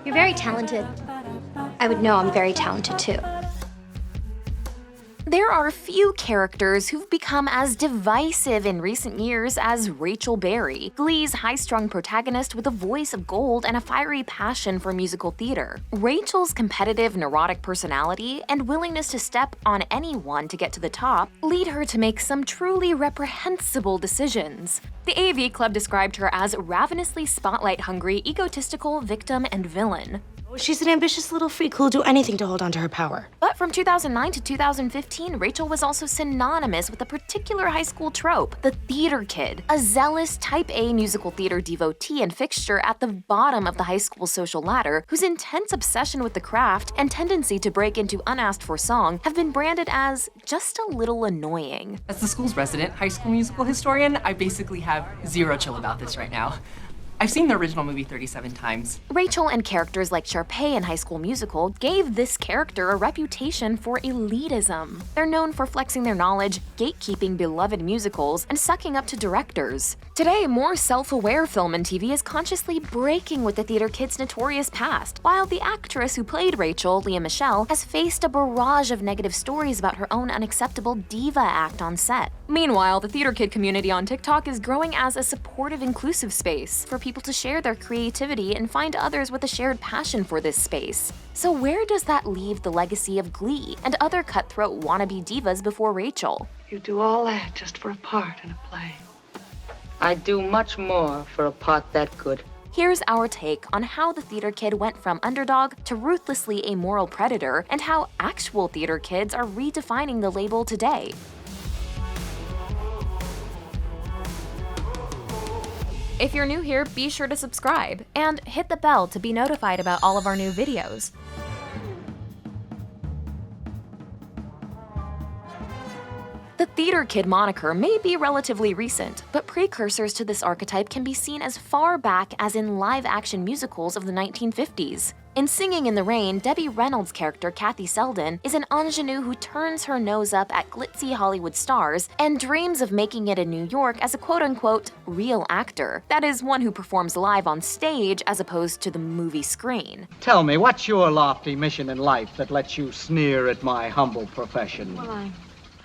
You're very talented. I would know I'm very talented too. There are few characters who've become as divisive in recent years as Rachel Berry, Glee's high-strung protagonist with a voice of gold and a fiery passion for musical theater. Rachel's competitive, neurotic personality and willingness to step on anyone to get to the top lead her to make some truly reprehensible decisions. The AV Club described her as ravenously spotlight-hungry, egotistical victim and villain. She's an ambitious little freak who'll do anything to hold on to her power. But from 2009 to 2015, Rachel was also synonymous with a particular high school trope, the theater kid, a zealous type A musical theater devotee and fixture at the bottom of the high school social ladder whose intense obsession with the craft and tendency to break into unasked-for song have been branded as just a little annoying. As the school's resident high school musical historian, I basically have zero chill about this right now. I've seen the original movie 37 times. Rachel and characters like Sharpay in High School Musical gave this character a reputation for elitism. They're known for flexing their knowledge, gatekeeping beloved musicals, and sucking up to directors. Today, more self-aware film and TV is consciously breaking with the theater kid's notorious past, while the actress who played Rachel, Lea Michele, has faced a barrage of negative stories about her own unacceptable diva act on set. Meanwhile, the theater kid community on TikTok is growing as a supportive, inclusive space for people to share their creativity and find others with a shared passion for this space. So where does that leave the legacy of Glee and other cutthroat wannabe divas before Rachel? You do all that just for a part in a play. I'd do much more for a part that good. Here's our take on how the theater kid went from underdog to ruthlessly amoral predator, and how actual theater kids are redefining the label today. If you're new here, be sure to subscribe and hit the bell to be notified about all of our new videos. The theater kid moniker may be relatively recent, but precursors to this archetype can be seen as far back as in live-action musicals of the 1950s. In Singing in the Rain, Debbie Reynolds' character Kathy Selden is an ingenue who turns her nose up at glitzy Hollywood stars and dreams of making it in New York as a quote-unquote real actor. That is, one who performs live on stage as opposed to the movie screen. Tell me, what's your lofty mission in life that lets you sneer at my humble profession? Well,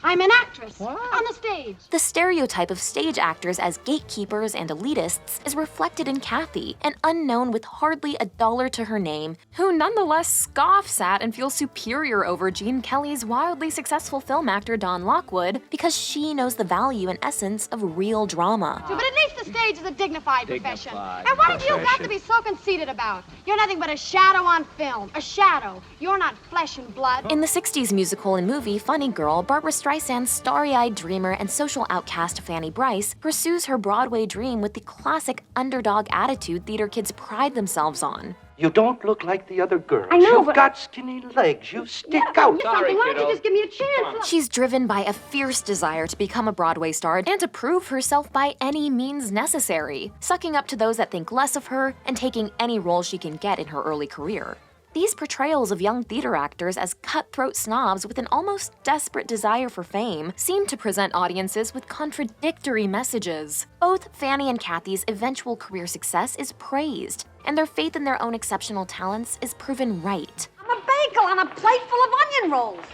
I'm an actress on the stage. The stereotype of stage actors as gatekeepers and elitists is reflected in Kathy, an unknown with hardly a dollar to her name, who nonetheless scoffs at and feels superior over Gene Kelly's wildly successful film actor Don Lockwood because she knows the value and essence of real drama. But at least the stage is a dignified profession. And what have you got to be so conceited about? You're nothing but a shadow on film, a shadow. You're not flesh and blood. In the 60s musical and movie Funny Girl, Barbra Streisand's starry-eyed dreamer and social outcast Fanny Brice pursues her Broadway dream with the classic underdog attitude theater kids pride themselves on. You don't look like the other girls. I know, You've got skinny legs. You stick out. Sorry, why don't you just give me a chance? She's driven by a fierce desire to become a Broadway star and to prove herself by any means necessary, sucking up to those that think less of her and taking any role she can get in her early career. These portrayals of young theater actors as cutthroat snobs with an almost desperate desire for fame seem to present audiences with contradictory messages. Both Fanny and Kathy's eventual career success is praised, and their faith in their own exceptional talents is proven right. I'm a bagel on a plate full of onion rolls.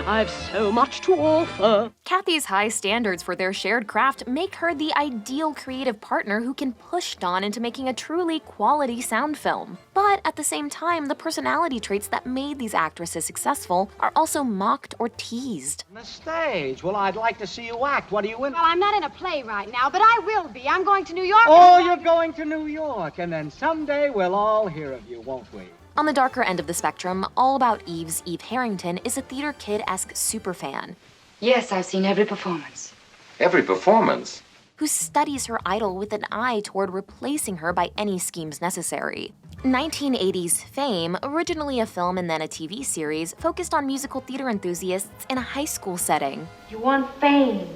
I've so much to offer. Kathy's high standards for their shared craft make her the ideal creative partner who can push Dawn into making a truly quality sound film. But at the same time, the personality traits that made these actresses successful are also mocked or teased. On the stage. Well, I'd like to see you act. What are you in? Well, I'm not in a play right now, but I will be. I'm going to New York. Oh, you're going to New York, and then someday we'll all hear of you, won't we? On the darker end of the spectrum, All About Eve's Eve Harrington is a theater kid-esque superfan. Yes, I've seen every performance. Every performance? Who studies her idol with an eye toward replacing her by any schemes necessary. 1980s Fame, originally a film and then a TV series, focused on musical theater enthusiasts in a high school setting. You want fame.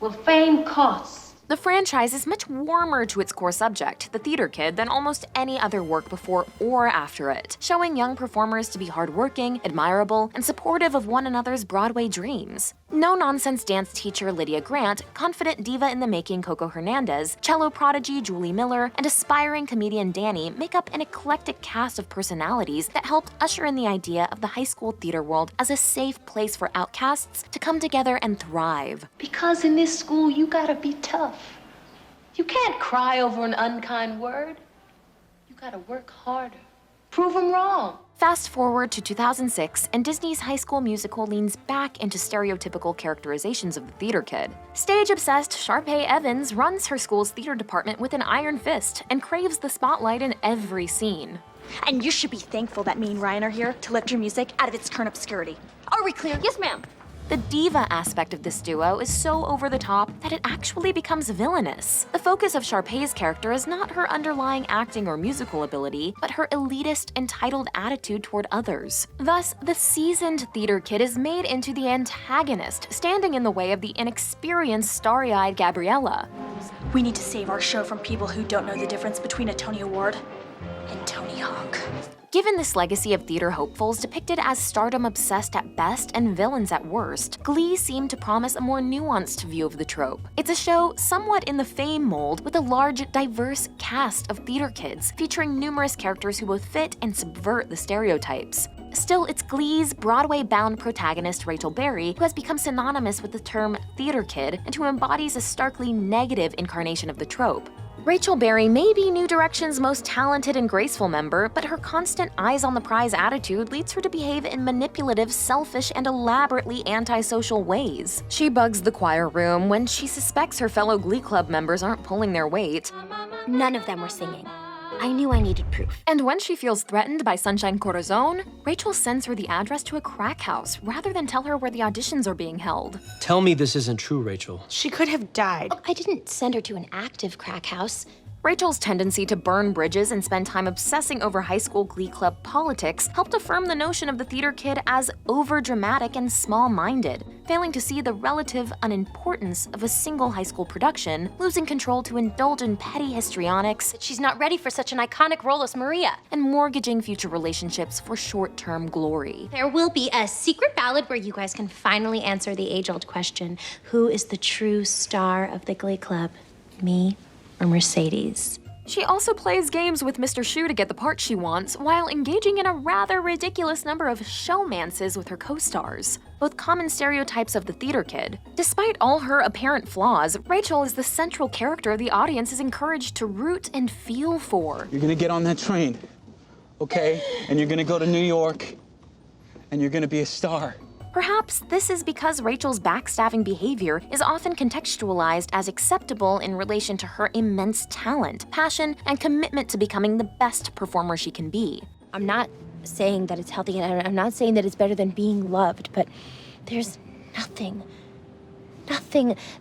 Well, fame costs. The franchise is much warmer to its core subject, the theater kid, than almost any other work before or after it, showing young performers to be hardworking, admirable, and supportive of one another's Broadway dreams. No-nonsense dance teacher Lydia Grant, confident diva-in-the-making Coco Hernandez, cello prodigy Julie Miller, and aspiring comedian Danny make up an eclectic cast of personalities that helped usher in the idea of the high school theater world as a safe place for outcasts to come together and thrive. Because in this school, you gotta be tough. You can't cry over an unkind word. You gotta work harder. Prove them wrong. Fast forward to 2006, and Disney's High School Musical leans back into stereotypical characterizations of the theater kid. Stage-obsessed Sharpay Evans runs her school's theater department with an iron fist and craves the spotlight in every scene. And you should be thankful that me and Ryan are here to lift your music out of its current obscurity. Are we clear? Yes, ma'am. The diva aspect of this duo is so over the top that it actually becomes villainous. The focus of Sharpay's character is not her underlying acting or musical ability, but her elitist, entitled attitude toward others. Thus, the seasoned theater kid is made into the antagonist, standing in the way of the inexperienced, starry-eyed Gabriella. We need to save our show from people who don't know the difference between a Tony Award and Tony Hawk. Given this legacy of theater hopefuls depicted as stardom-obsessed at best and villains at worst, Glee seemed to promise a more nuanced view of the trope. It's a show somewhat in the Fame mold with a large, diverse cast of theater kids, featuring numerous characters who both fit and subvert the stereotypes. Still, it's Glee's Broadway-bound protagonist Rachel Berry who has become synonymous with the term theater kid and who embodies a starkly negative incarnation of the trope. Rachel Berry may be New Direction's most talented and graceful member, but her constant eyes-on-the-prize attitude leads her to behave in manipulative, selfish, and elaborately antisocial ways. She bugs the choir room when she suspects her fellow Glee Club members aren't pulling their weight. None of them were singing. I knew I needed proof. And when she feels threatened by Sunshine Corazon, Rachel sends her the address to a crack house rather than tell her where the auditions are being held. Tell me this isn't true, Rachel. She could have died. Oh, I didn't send her to an active crack house. Rachel's tendency to burn bridges and spend time obsessing over high school Glee Club politics helped affirm the notion of the theater kid as overdramatic and small-minded, failing to see the relative unimportance of a single high school production, losing control to indulge in petty histrionics, That she's not ready for such an iconic role as Maria. and mortgaging future relationships for short-term glory. There will be a secret ballot where you guys can finally answer the age-old question: who is the true star of the Glee Club? Me or Mercedes? She also plays games with Mr. Shu to get the part she wants, while engaging in a rather ridiculous number of showmances with her co-stars, both common stereotypes of the theater kid. Despite all her apparent flaws, Rachel is the central character the audience is encouraged to root and feel for. You're gonna get on that train, okay? And you're gonna go to New York, and you're gonna be a star. Perhaps this is because Rachel's backstabbing behavior is often contextualized as acceptable in relation to her immense talent, passion, and commitment to becoming the best performer she can be. I'm not saying that it's healthy, and I'm not saying that it's better than being loved, but there's nothing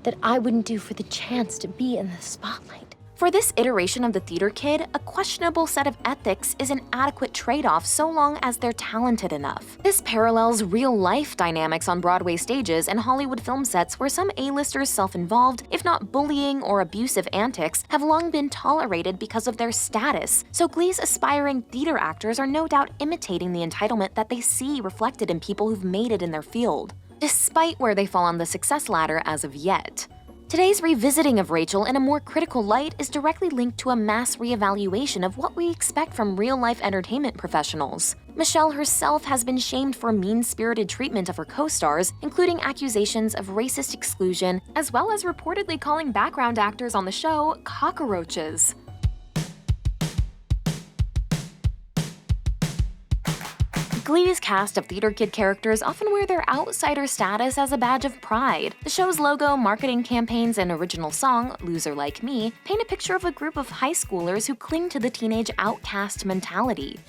that I wouldn't do for the chance to be in the spotlight. For this iteration of the theater kid, a questionable set of ethics is an adequate trade-off so long as they're talented enough. This parallels real-life dynamics on Broadway stages and Hollywood film sets where some A-listers' self-involved, if not bullying or abusive antics, have long been tolerated because of their status, so Glee's aspiring theater actors are no doubt imitating the entitlement that they see reflected in people who've made it in their field, despite where they fall on the success ladder as of yet. Today's revisiting of Rachel in a more critical light is directly linked to a mass reevaluation of what we expect from real-life entertainment professionals. Michelle herself has been shamed for mean-spirited treatment of her co-stars, including accusations of racist exclusion, as well as reportedly calling background actors on the show cockroaches. Glee's cast of theater kid characters often wear their outsider status as a badge of pride. The show's logo, marketing campaigns, and original song, Loser Like Me, paint a picture of a group of high schoolers who cling to the teenage outcast mentality.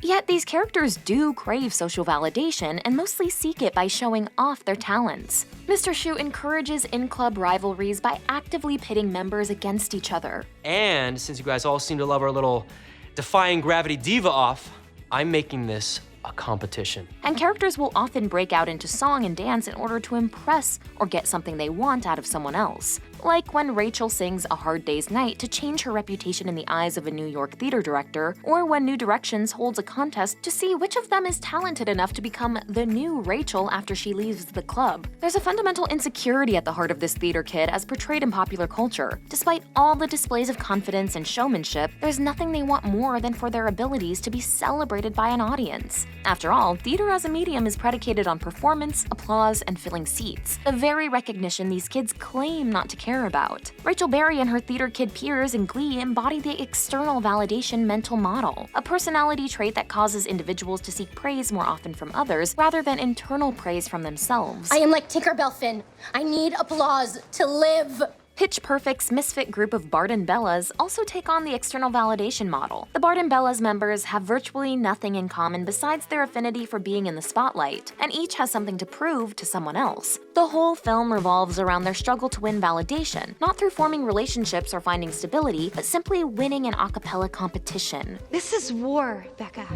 Yet these characters do crave social validation and mostly seek it by showing off their talents. Mr. Shu encourages in-club rivalries by actively pitting members against each other. And since you guys all seem to love our little defying gravity diva off, I'm making this a competition. And characters will often break out into song and dance in order to impress or get something they want out of someone else. Like when Rachel sings A Hard Day's Night to change her reputation in the eyes of a New York theater director, or when New Directions holds a contest to see which of them is talented enough to become the new Rachel after she leaves the club. There's a fundamental insecurity at the heart of this theater kid as portrayed in popular culture. Despite all the displays of confidence and showmanship, there's nothing they want more than for their abilities to be celebrated by an audience. After all, theater as a medium is predicated on performance, applause, and filling seats, the very recognition these kids claim not to care about. Rachel Berry and her theater kid peers in Glee embody the external validation mental model, a personality trait that causes individuals to seek praise more often from others rather than internal praise from themselves. I am like Tinkerbell Finn. I need applause to live. Pitch Perfect's misfit group of Bart and Bellas also take on the external validation model. The Bart and Bellas members have virtually nothing in common besides their affinity for being in the spotlight, and each has something to prove to someone else. The whole film revolves around their struggle to win validation, not through forming relationships or finding stability, but simply winning an a cappella competition. This is war, Becca.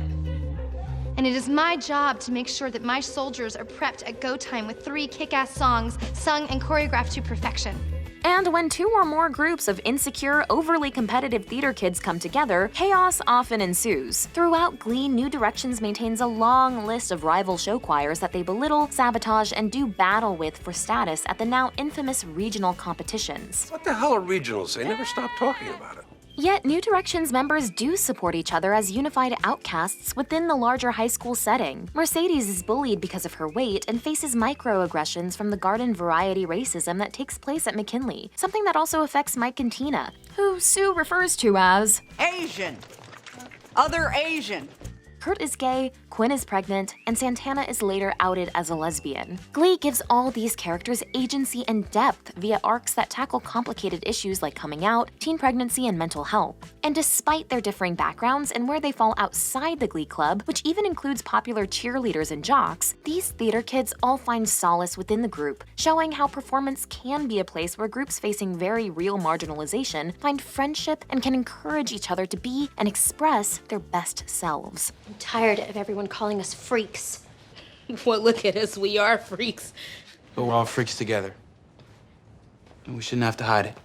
And it is my job to make sure that my soldiers are prepped at go time with 3 kick-ass songs sung and choreographed to perfection. And when 2 or more groups of insecure, overly competitive theater kids come together, chaos often ensues. Throughout Glee, New Directions maintains a long list of rival show choirs that they belittle, sabotage, and do battle with for status at the now infamous regional competitions. What the hell are regionals? They never stop talking about it. Yet, New Directions members do support each other as unified outcasts within the larger high school setting. Mercedes is bullied because of her weight and faces microaggressions from the garden variety racism that takes place at McKinley, something that also affects Mike and Tina, who Sue refers to as Asian. Other Asian. Kurt is gay, Quinn is pregnant, and Santana is later outed as a lesbian. Glee gives all these characters agency and depth via arcs that tackle complicated issues like coming out, teen pregnancy, and mental health. And despite their differing backgrounds and where they fall outside the Glee Club, which even includes popular cheerleaders and jocks, these theater kids all find solace within the group, showing how performance can be a place where groups facing very real marginalization find friendship and can encourage each other to be and express their best selves. I'm tired of everyone calling us freaks. Well, look at us. We are freaks. But we're all freaks together. And we shouldn't have to hide it.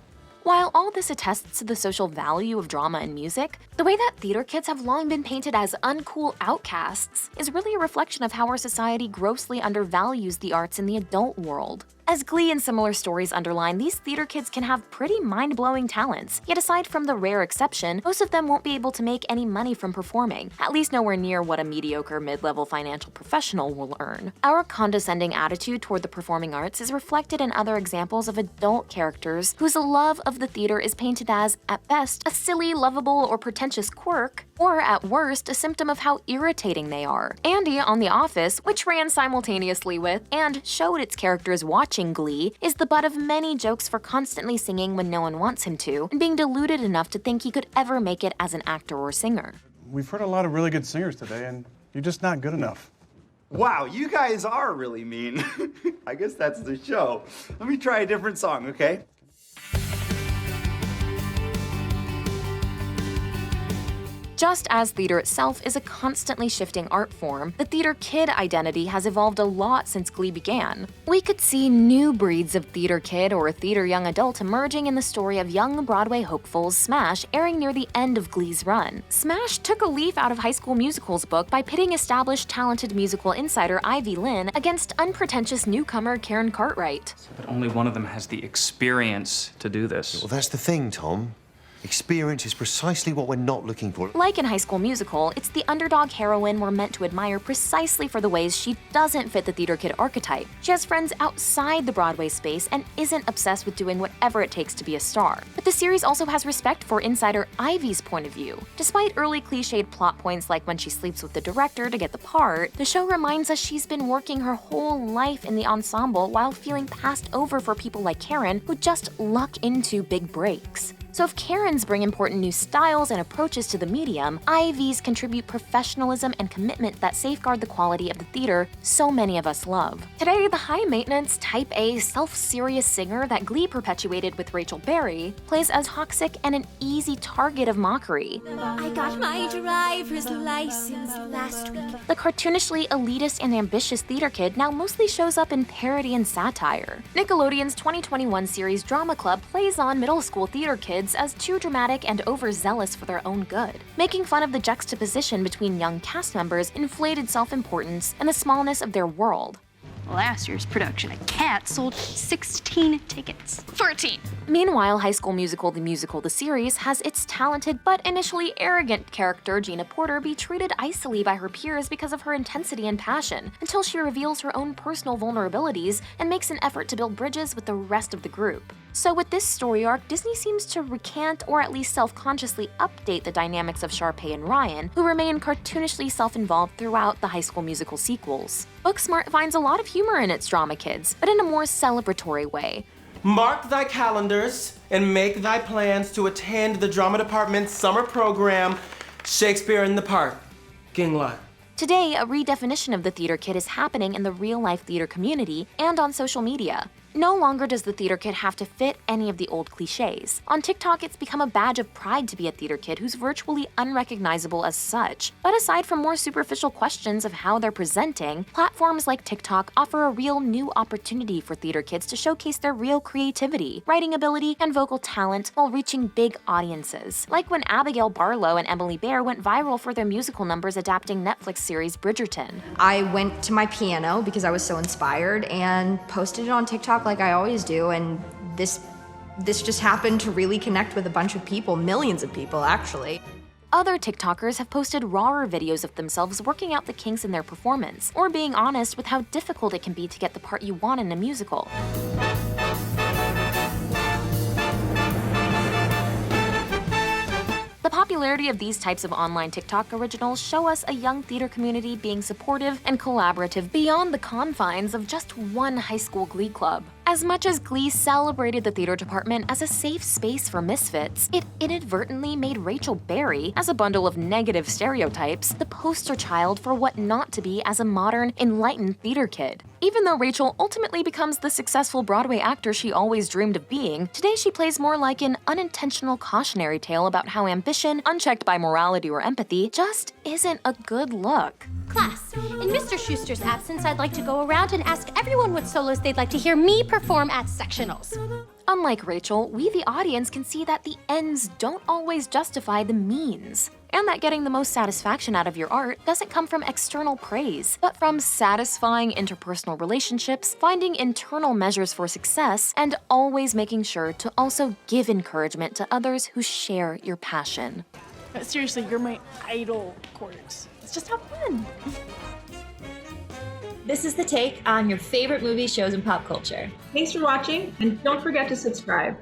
While all this attests to the social value of drama and music, the way that theater kids have long been painted as uncool outcasts is really a reflection of how our society grossly undervalues the arts in the adult world. As Glee and similar stories underline, these theater kids can have pretty mind-blowing talents, yet aside from the rare exception, most of them won't be able to make any money from performing, at least nowhere near what a mediocre mid-level financial professional will earn. Our condescending attitude toward the performing arts is reflected in other examples of adult characters whose love of the theater is painted as, at best, a silly, lovable, or pretentious quirk, or at worst, a symptom of how irritating they are. Andy on The Office, which ran simultaneously with and showed its characters watching Glee, is the butt of many jokes for constantly singing when no one wants him to, and being deluded enough to think he could ever make it as an actor or singer. We've heard a lot of really good singers today, and you're just not good enough. Wow, you guys are really mean. I guess that's the show. Let me try a different song, okay? Just as theater itself is a constantly shifting art form, the theater kid identity has evolved a lot since Glee began. We could see new breeds of theater kid or theater young adult emerging in the story of young Broadway hopefuls Smash airing near the end of Glee's run. Smash took a leaf out of High School Musical's book by pitting established talented musical insider Ivy Lynn against unpretentious newcomer Karen Cartwright. But only one of them has the experience to do this. Well, that's the thing, Tom. Experience is precisely what we're not looking for. Like in High School Musical, it's the underdog heroine we're meant to admire precisely for the ways she doesn't fit the theater kid archetype. She has friends outside the Broadway space and isn't obsessed with doing whatever it takes to be a star. But the series also has respect for insider Ivy's point of view. Despite early cliched plot points like when she sleeps with the director to get the part, the show reminds us she's been working her whole life in the ensemble while feeling passed over for people like Karen who just luck into big breaks. So if Karens bring important new styles and approaches to the medium, IVs contribute professionalism and commitment that safeguard the quality of the theater so many of us love. Today, the high-maintenance, type-A, self-serious singer that Glee perpetuated with Rachel Berry plays as toxic and an easy target of mockery. I got my driver's license last week. The cartoonishly elitist and ambitious theater kid now mostly shows up in parody and satire. Nickelodeon's 2021 series Drama Club plays on middle school theater kids as too dramatic and overzealous for their own good, making fun of the juxtaposition between young cast members' inflated self-importance and the smallness of their world. Last year's production of Cats sold 16 tickets. 14. Meanwhile, High School Musical, the series, has its talented but initially arrogant character, Gina Porter, be treated icily by her peers because of her intensity and passion, until she reveals her own personal vulnerabilities and makes an effort to build bridges with the rest of the group. So with this story arc, Disney seems to recant or at least self-consciously update the dynamics of Sharpay and Ryan, who remain cartoonishly self-involved throughout the High School Musical sequels. Booksmart finds a lot of humor in its drama kids, but in a more celebratory way. Mark thy calendars and make thy plans to attend the drama department's summer program, Shakespeare in the Park. Gingla. Today, a redefinition of the theater kid is happening in the real-life theater community and on social media. No longer does the theater kid have to fit any of the old cliches. On TikTok, it's become a badge of pride to be a theater kid who's virtually unrecognizable as such. But aside from more superficial questions of how they're presenting, platforms like TikTok offer a real new opportunity for theater kids to showcase their real creativity, writing ability, and vocal talent while reaching big audiences. Like when Abigail Barlow and Emily Bear went viral for their musical numbers adapting Netflix series Bridgerton. I went to my piano because I was so inspired and posted it on TikTok like I always do, and this just happened to really connect with a bunch of people, millions of people actually. Other TikTokers have posted rawer videos of themselves working out the kinks in their performance, or being honest with how difficult it can be to get the part you want in a musical. The popularity of these types of online TikTok originals show us a young theater community being supportive and collaborative beyond the confines of just one high school Glee club. As much as Glee celebrated the theater department as a safe space for misfits, it inadvertently made Rachel Berry, as a bundle of negative stereotypes, the poster child for what not to be as a modern, enlightened theater kid. Even though Rachel ultimately becomes the successful Broadway actor she always dreamed of being, today she plays more like an unintentional cautionary tale about how ambition, unchecked by morality or empathy, just isn't a good look. Class, in Mr. Schuster's absence, I'd like to go around and ask everyone what solos they'd like to hear me perform at sectionals. Unlike Rachel, we the audience can see that the ends don't always justify the means, and that getting the most satisfaction out of your art doesn't come from external praise, but from satisfying interpersonal relationships, finding internal measures for success, and always making sure to also give encouragement to others who share your passion. Seriously, you're my idol, Quartz. Let's just have fun. This is The Take on your favorite movies, shows, and pop culture. Thanks for watching, and don't forget to subscribe.